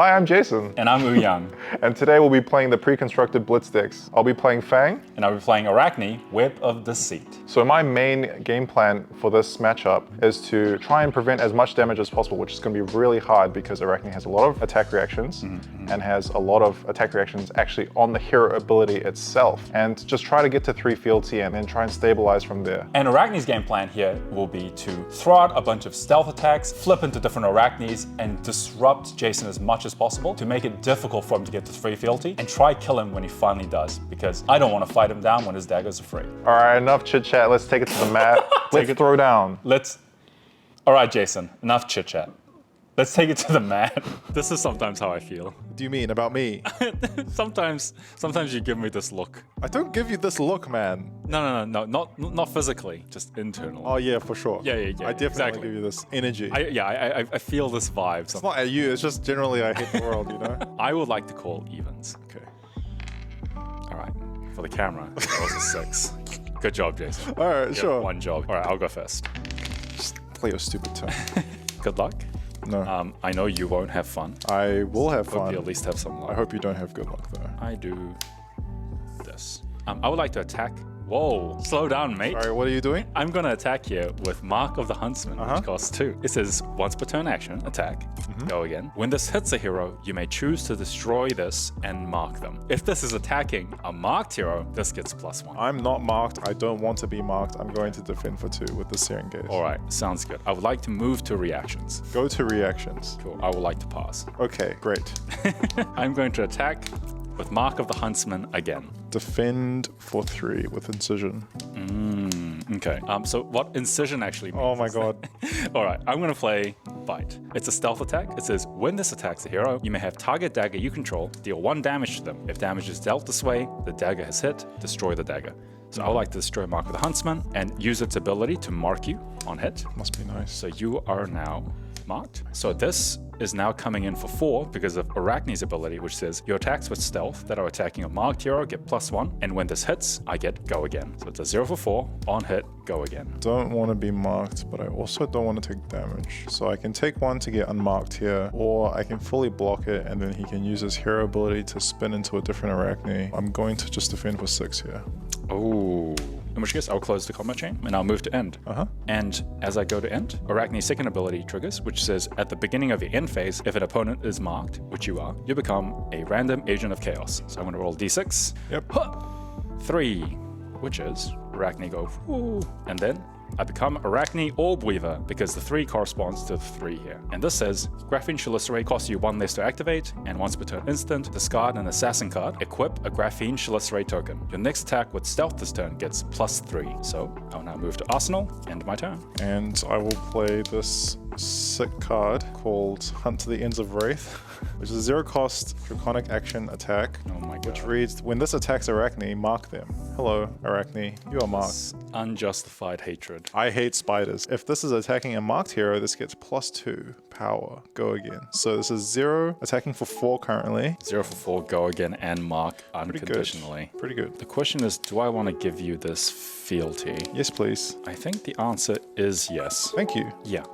Hi, I'm Jason. And I'm Uhyoung. And today we'll be playing the pre-constructed Blitz decks. I'll be playing Fang. And I'll be playing Arachne, Web of Deceit. So my main game plan for this matchup is to try and prevent as much damage as possible, which is going to be really hard because Arachne has a lot of attack reactions and has a lot of attack reactions actually on the hero ability itself. And just try to get to 3 fealty and then try and stabilize from there. And Arachne's game plan here will be to throw out a bunch of stealth attacks, flip into different Arachnes, and disrupt Jason as much as possible to make it difficult for him to get to 3 fealty, and try kill him when he finally does, because I don't want to fight him down when his daggers are free. All right, enough chit chat. Let's take it to the mat. Let's throw down. All right, Jason, enough chit chat. Let's take it to the mat. This is sometimes how I feel. What do you mean about me? Sometimes you give me this look. I don't give you this look, man. No, not physically, just internal. Oh yeah, for sure. Yeah. I definitely exactly. give you this energy. I feel this vibe. It's not at you, it's just generally I hate the world, you know? I would like to call evens. Okay. All right, for the camera, that was a 6. Good job, Jason. All right, You sure. got 1 job. All right, I'll go first. Just play your stupid turn. Good luck. No. I know you won't have fun. I will have Hope fun. you at least have some luck. I hope you don't have good luck though. I do this. I would like to attack. Whoa, slow down, mate. Alright, what are you doing? I'm gonna attack here with Mark of the Huntsman, which costs 2. It says once per turn action, attack, go again. When this hits a hero, you may choose to destroy this and mark them. If this is attacking a marked hero, this gets +1. I'm not marked. I don't want to be marked. I'm going to defend for 2 with the Searing Gaze. All right, sounds good. I would like to move to reactions. Go to reactions. Cool, I would like to pass. Okay, great. I'm going to attack with Mark of the Huntsman again. Defend for 3 with Incision. Okay, so what Incision actually means? Oh my god. All right, I'm gonna play Bite. It's a stealth attack. It says, when this attacks a hero, you may have target dagger you control deal 1 damage to them. If damage is dealt this way, the dagger has hit, destroy the dagger. So I would like to destroy Mark of the Huntsman and use its ability to mark you on hit. Must be nice. So you are now marked. So this is now coming in for 4 because of Arachne's ability, which says your attacks with stealth that are attacking a marked hero get +1, and when this hits, I get go again. So it's a 0 for 4, on hit, go again. Don't want to be marked, but I also don't want to take damage. So I can take 1 to get unmarked here, or I can fully block it, and then he can use his hero ability to spin into a different Arachne. I'm going to just defend for 6 here. Oh. In which case, I'll close the combat chain and I'll move to end. And as I go to end, Arachne's second ability triggers, which says at the beginning of your end phase, if an opponent is marked, which you are, you become a random agent of chaos. So I'm going to roll d6. Yep. 3, which is Arachne go, whoo, and then I become Arachne Orb Weaver because the 3 corresponds to the 3 here. And this says, Graphene Chelicerae costs you 1 less to activate, and once per turn instant, discard an assassin card, equip a Graphene Chelicerae token. Your next attack with stealth this turn gets +3. So I'll now move to Arsenal, end my turn. And I will play this sick card called Hunt to the Ends of Wraith, which is a 0 cost Draconic action attack. Oh my god. Which reads, when this attacks Arachne, mark them. Hello, Arachne, you are marked. Unjustified hatred. I hate spiders. If this is attacking a marked hero, this gets +2 power. Go again. So this is 0, attacking for 4 currently. 0 for 4, go again, and mark unconditionally. Pretty good. The question is, do I want to give you this fealty? Yes, please. I think the answer is yes. Thank you. Yeah.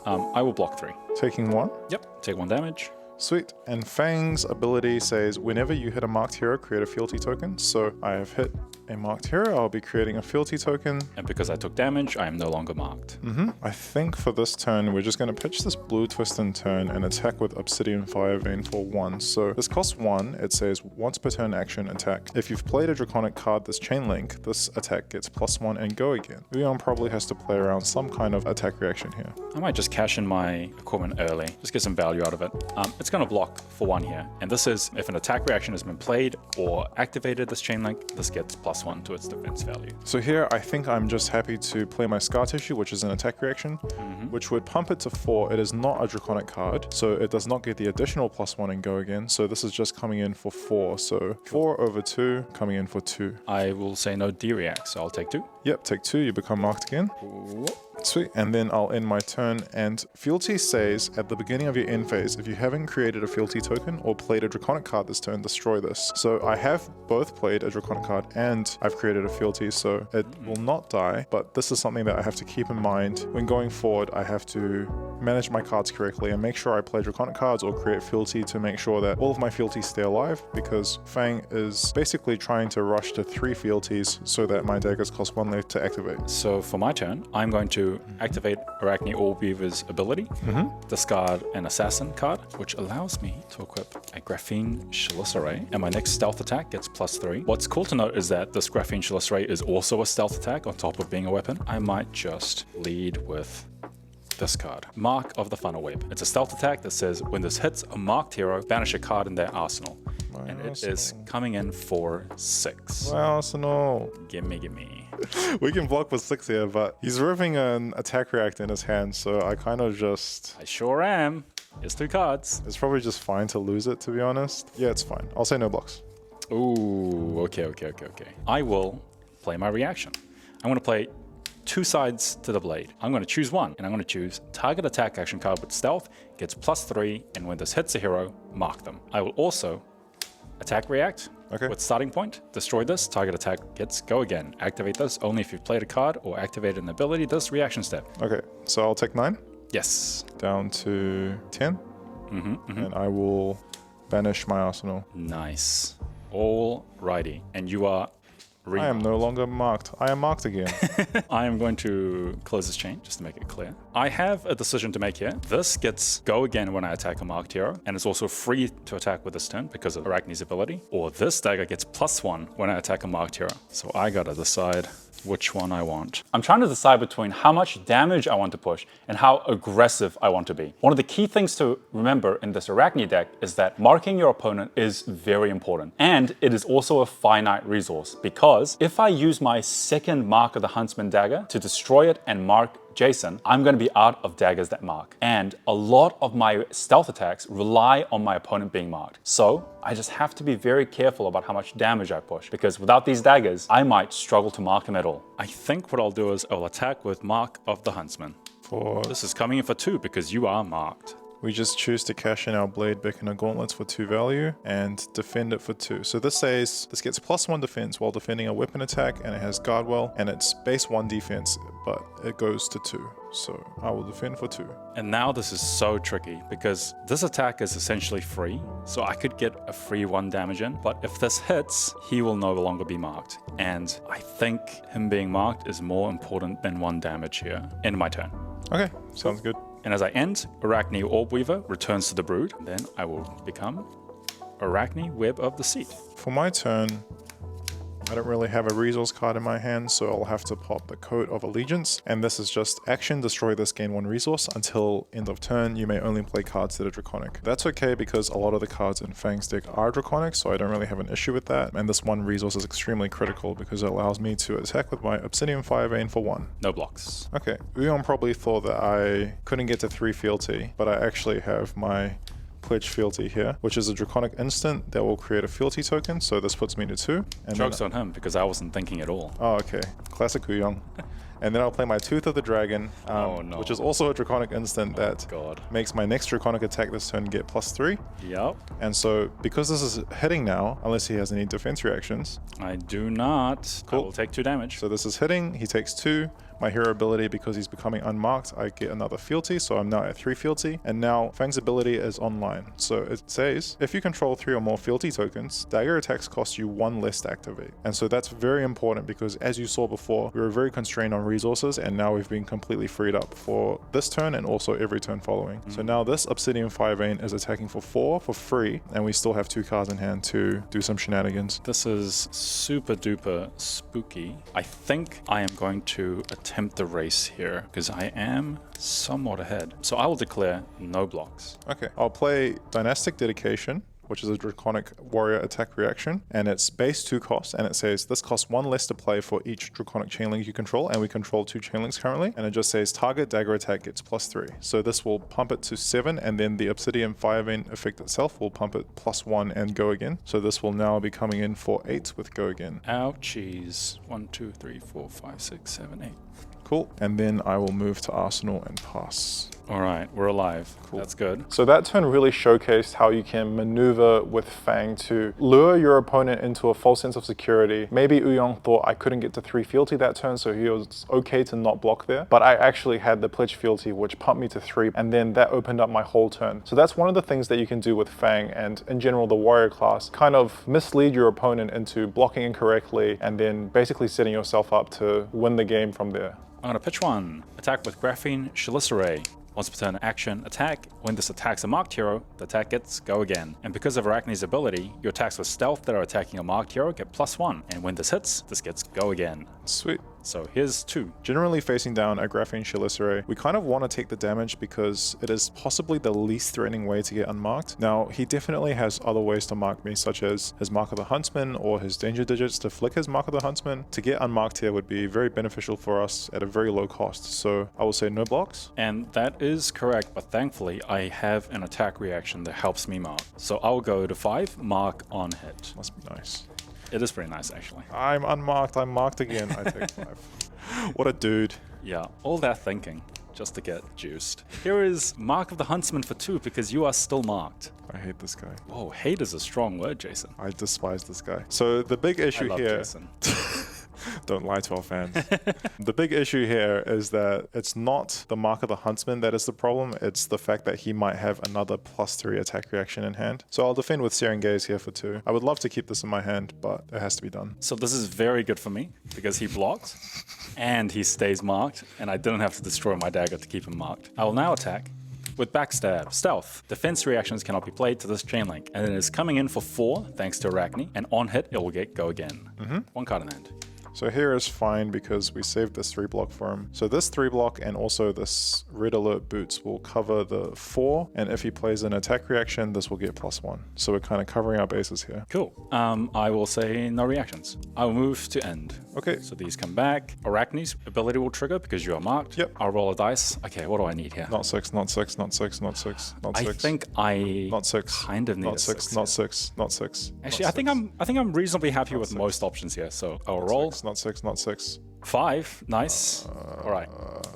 I will block 3. Taking 1. Yep, take 1 damage. Sweet. And Fang's ability says, whenever you hit a marked hero, create a fealty token. So I have hit a marked hero, I'll be creating a fealty token. And because I took damage, I am no longer marked. I think for this turn, we're just going to pitch this blue twist and turn and attack with Obsidian Fire Vein for 1. So this costs 1. It says once per turn action attack. If you've played a Draconic card this chain link, this attack gets +1 and go again. Uhyoung probably has to play around some kind of attack reaction here. I might just cash in my equipment early, just get some value out of it. It's going to block for 1 here. And this is, if an attack reaction has been played or activated this chain link, this gets +1 to its defense value. So here, I think I'm just happy to play my Scar Tissue, which is an attack reaction, which would pump it to 4. It is not a Draconic card, so it does not get the additional +1 and go again. So this is just coming in for 4. So 4 over 2, coming in for 2. I will say no D-react, so I'll take 2. Yep, take 2, you become marked again. Sweet, and then I'll end my turn, and fealty says at the beginning of your end phase, if you haven't created a fealty token or played a Draconic card this turn, destroy this. So I have both played a Draconic card and I've created a fealty, so it will not die, but this is something that I have to keep in mind. When going forward, I have to manage my cards correctly and make sure I play Draconic cards or create fealty to make sure that all of my fealties stay alive, because Fang is basically trying to rush to 3 fealties so that my daggers cost 1 left to activate. So for my turn, I'm going to activate Arachne Allweaver's ability, discard an Assassin card, which allows me to equip a Graphene Chelicerae, and my next stealth attack gets +3. What's cool to note is that this Graphene Chelicerae is also a stealth attack on top of being a weapon. I might just lead with this card, Mark of the Funnel Web. It's a stealth attack that says when this hits a marked hero, banish a card in their arsenal. And it is coming in for 6. My arsenal. Gimme. We can block with 6 here, but he's ripping an attack reactor in his hand, so I kind of just... I sure am. It's 2 cards. It's probably just fine to lose it, to be honest. Yeah, it's fine. I'll say no blocks. Ooh, okay. I will play my reaction. I'm going to play 2 sides to the blade. I'm going to choose one, and I'm going to choose target attack action card with stealth, gets +3, and when this hits a hero, mark them. I will also attack react with starting point, destroy this, target attack gets go again. Activate this only if you've played a card or activated an ability, this reaction step. Okay, so I'll take 9. Yes. Down to 10. And I will banish my arsenal. Nice. Alrighty. And you are I am no longer marked. I am marked again. I am going to close this chain just to make it clear. I have a decision to make here. This gets go again when I attack a marked hero, and it's also free to attack with this turn because of Arachne's ability. Or this dagger gets +1 when I attack a marked hero. So I gotta decide which one I want. I'm trying to decide between how much damage I want to push and how aggressive I want to be. One of the key things to remember in this Arachne deck is that marking your opponent is very important. And it is also a finite resource, because if I use my second Mark of the Huntsman dagger to destroy it and mark Jason, I'm going to be out of daggers that mark. And a lot of my stealth attacks rely on my opponent being marked. So I just have to be very careful about how much damage I push, because without these daggers, I might struggle to mark him at all. I think what I'll do is I'll attack with Mark of the Huntsman. This is coming in for 2 because you are marked. We just choose to cash in our Blade Beckoner Gauntlets for 2 value and defend it for 2. So this says this gets +1 defense while defending a weapon attack, and it has Guardwell, and it's base 1 defense, but it goes to 2. So I will defend for 2. And now this is so tricky because this attack is essentially free. So I could get a free 1 damage in, but if this hits, he will no longer be marked. And I think him being marked is more important than 1 damage here. End my turn. Okay, sounds good. And as I end, Arachne Allweaver returns to the brood. Then I will become Arachne Web of Deceit. For my turn, I don't really have a resource card in my hand, so I'll have to pop the Coat of Allegiance. And this is just action, destroy this, gain 1 resource. Until end of turn, you may only play cards that are Draconic. That's okay because a lot of the cards in Fang's deck are Draconic, so I don't really have an issue with that. And this 1 resource is extremely critical because it allows me to attack with my Obsidian Firevein for 1. No blocks. Okay, Uhyoung probably thought that I couldn't get to 3 fealty, but I actually have my Pledge Fealty here, which is a Draconic instant that will create a fealty token, so this puts me to 2. And Joke's on him because I wasn't thinking at all. Oh, okay. Classic Uhyoung. And then I'll play my Tooth of the Dragon, which is also a Draconic instant that makes my next Draconic attack this turn get +3. Yep. And so, because this is hitting now, unless he has any defense reactions. I do not. Cool. I will take 2 damage. So this is hitting, he takes 2. My hero ability, because he's becoming unmarked, I get another fealty, so I'm now at 3 fealty. And now Fang's ability is online. So it says, if you control 3 or more fealty tokens, dagger attacks cost you 1 less to activate. And so that's very important because, as you saw before, we were very constrained on resources, and now we've been completely freed up for this turn and also every turn following. So now this Obsidian Firevein is attacking for 4 for free, and we still have 2 cards in hand to do some shenanigans. This is super duper spooky. I think I am going to attempt the race here because I am somewhat ahead. So I will declare no blocks. Okay, I'll play Dynastic Dedication, which is a Draconic warrior attack reaction, and it's base 2 cost, and it says this costs 1 less to play for each Draconic chainlink you control, and we control 2 chainlinks currently, and it just says target dagger attack gets +3. So this will pump it to 7, and then the Obsidian Firevein effect itself will pump it +1 and go again. So this will now be coming in for 8 with go again. Ouchies. 1, 2, 3, 4, 5, 6, 7, 8. Cool. And then I will move to Arsenal and pass. All right, we're alive. Cool. That's good. So that turn really showcased how you can maneuver with Fang to lure your opponent into a false sense of security. Maybe Uhyoung thought I couldn't get to 3 fealty that turn, so he was okay to not block there. But I actually had the pledge fealty, which pumped me to 3, and then that opened up my whole turn. So that's one of the things that you can do with Fang, and in general the warrior class, kind of mislead your opponent into blocking incorrectly, and then basically setting yourself up to win the game from there. I'm gonna pitch one. Attack with Graphene Chelicerae. Once per turn, action, attack. When this attacks a marked hero, the attack gets go again. And because of Arachne's ability, your attacks with stealth that are attacking a marked hero get +1. And when this hits, this gets go again. Sweet. So here's 2. Generally facing down a Graphene Chelicerae, we kind of want to take the damage because it is possibly the least threatening way to get unmarked. Now, he definitely has other ways to mark me, such as his Mark of the Huntsman or his danger digits to flick his Mark of the Huntsman. To get unmarked here would be very beneficial for us at a very low cost. So I will say no blocks. And that is correct, but thankfully I have an attack reaction that helps me mark. So I'll go to 5, mark on hit. Must be nice. It is pretty nice, actually. I'm unmarked. I'm marked again. I take 5. What a dude. Yeah, all that thinking just to get juiced. Here is Mark of the Huntsman for 2 because you are still marked. I hate this guy. Whoa, hate is a strong word, Jason. I despise this guy. So the big issue I love here... Jason. Don't lie to our fans. The big issue here is that it's not the Mark of the Huntsman that is the problem, it's the fact that he might have another +3 attack reaction in hand. So I'll defend with Searing Gaze here for 2. I would love to keep this in my hand, but it has to be done. So this is very good for me because he blocked and he stays marked and I didn't have to destroy my dagger to keep him marked. I will now attack with Backstab, Stealth. Defense reactions cannot be played to this chain link and it is coming in for 4 thanks to Arachne, and on hit it will get go again. 1 card in hand. So here is fine because we saved this 3 block for him. So this 3 block and also this red alert boots will cover the 4. And if he plays an attack reaction, this will get +1. So we're kind of covering our bases here. Cool. I will say no reactions. I will move to end. Okay. So these come back. Arachne's ability will trigger because you are marked. Yep. I'll roll a dice. Okay, what do I need here? Not 6, not 6, not 6, not 6, not 6. I think I not 6. kind of need not a 6, 6 not here. 6, not 6. Actually, I think I'm reasonably happy with most options here. So I'll roll. 6, not 6, not 6. 5. Nice. All right.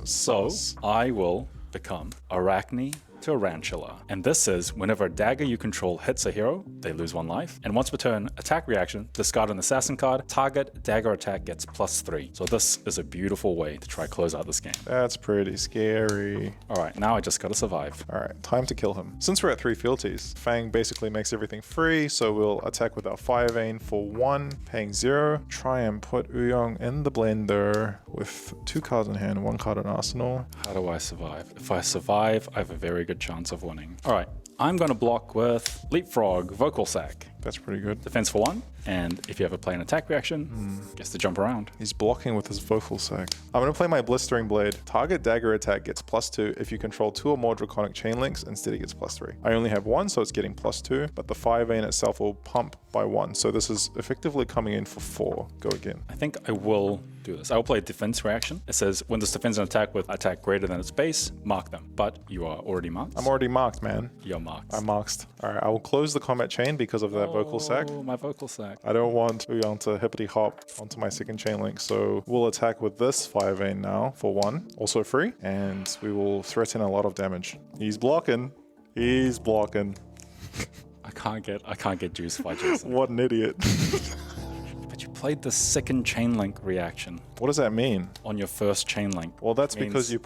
So I will become Arachne Tarantula. And this is whenever a dagger you control hits a hero, they lose 1 life. And once per turn, attack reaction, discard an assassin card, target dagger attack gets +3. So this is a beautiful way to try close out this game. That's pretty scary. All right, now I just gotta survive. All right, time to kill him. Since we're at 3 fealties, Fang basically makes everything free, so we'll attack with our Fire Vein for 1, paying 0. Try and put Uhyoung in the blender with 2 cards in hand, 1 card in arsenal. How do I survive? If I survive, I have a very good chance of winning. All right, I'm gonna block with Leapfrog, Vocal Sack. That's pretty good. Defense for 1, and if you ever play an attack reaction, gets to jump around. He's blocking with his Vocal Sack. I'm going to play my Blistering Blade. Target dagger attack gets +2 if you control 2 or more Draconic chain links. Instead, it gets +3. I only have 1, so it's getting +2, but the Fire Vein itself will pump by 1. So this is effectively coming in for 4. Go again. I think I will do this. I will play a defense reaction. It says when this defends an attack with attack greater than its base, mark them. But you are already marked. I'm already marked, man. You're marked. I'm marked. All right, I will close the combat chain because of that Vocal Sack. Oh, my Vocal Sack. I don't want Uhyoung to hippity hop onto my second chain link, so we'll attack with this Fire Vein now for 1, also free, and we will threaten a lot of damage. He's blocking. He's blocking. I can't get juiced by Jason. What an idiot. But you played the second chain link reaction What does that mean? on your first chain link. Well, that's because you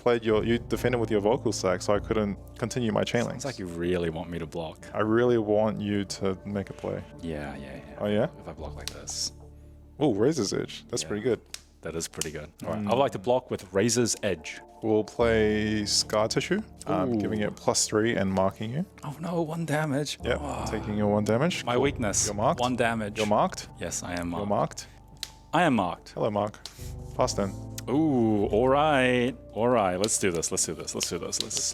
defended with your Vocal Sack, so I couldn't continue my chain links. It's like you really want me to block. I really want you to make a play. Yeah. Oh yeah? If I block like this. Oh, Razor's Edge. That's Yeah. pretty good. That is pretty good. All right, I would like to block with Razor's Edge. We'll play Scar Tissue, giving it +3 and marking you. Oh no, 1 damage. Yep, Oh, taking your 1 damage. my weakness. You're marked. 1 damage. You're marked. Yes, I am marked. You're marked. I am marked. Hello, Mark. Pass then. Ooh, all right. All right, let's do this. Let's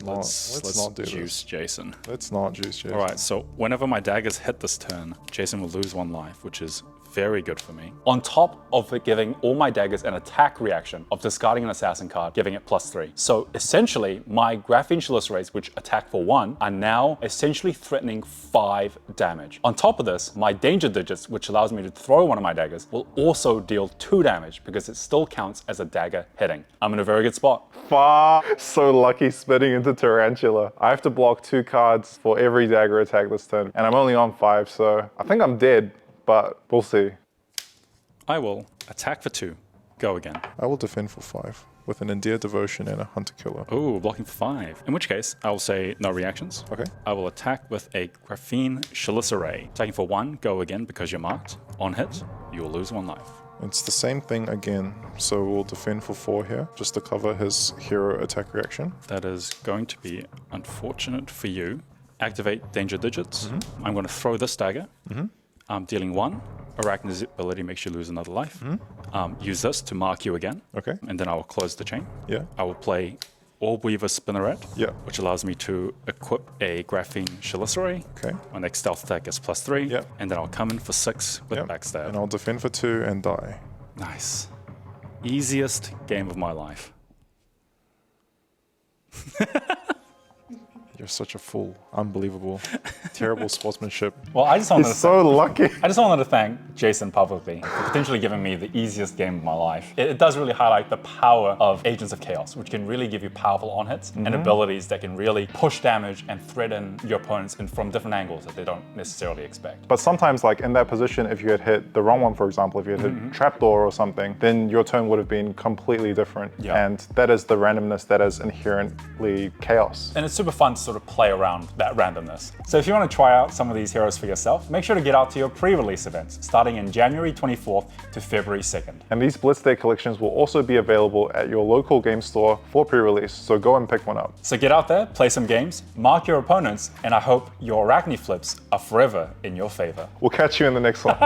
not do juice Jason. Let's not juice Jason. All right, so whenever my daggers hit this turn, Jason will lose 1 life, which is very good for me. On top of it giving all my daggers an attack reaction of discarding an assassin card, giving it +3. So essentially, my Graphene Chelicerates, which attack for 1, are now essentially threatening 5 damage. On top of this, my danger digits, which allows me to throw one of my daggers, will also deal 2 damage because it still counts as a dagger hitting. I'm in a very good spot. So lucky spinning into Tarantula. I have to block 2 cards for every dagger attack this turn, and I'm only on 5, so I think I'm dead, but we'll see. I will attack for 2. Go again. I will defend for 5 with an Endear Devotion and a Hunter Killer. Oh, blocking for 5. In which case, I will say no reactions. Okay. I will attack with a Graphene Chelicerae. Attacking for 1, go again because you're marked. On hit, you will lose 1 life. It's the same thing again, so we'll defend for 4 here, just to cover his hero attack reaction. That is going to be unfortunate for you. Activate danger digits. I'm going to throw this dagger. I'm dealing 1. Arachne's ability makes you lose another life. Use this to mark you again. Okay. And then I will close the chain. Yeah. I will play Orbweaver Spinneret, Yeah. which allows me to equip a Graphene Chelicerae. Okay. My next stealth attack is +3. Yeah. And then I'll come in for 6 with Yep. backstab. And I'll defend for 2 and die. Nice. Easiest game of my life. You're such a fool. Unbelievable. Terrible sportsmanship. Well, I just wanted He's so lucky. I just wanted to thank Jason publicly for potentially giving me the easiest game of my life. It does really highlight the power of Agents of Chaos, which can really give you powerful on-hits and abilities that can really push damage and threaten your opponents from different angles that they don't necessarily expect. But sometimes, like in that position, if you had hit the wrong one, for example, if you had hit Trapdoor or something, then your turn would have been completely different. Yeah. And that is the randomness that is inherently chaos. And it's super fun to sort of play around that randomness. So if you want to try out some of these heroes for yourself, make sure to get out to your pre-release events starting in January 24th to February 2nd. And these Blitz Deck collections will also be available at your local game store for pre-release, so go and pick one up. So get out there, play some games, mark your opponents, and I hope your Arachne flips are forever in your favor. We'll catch you in the next one.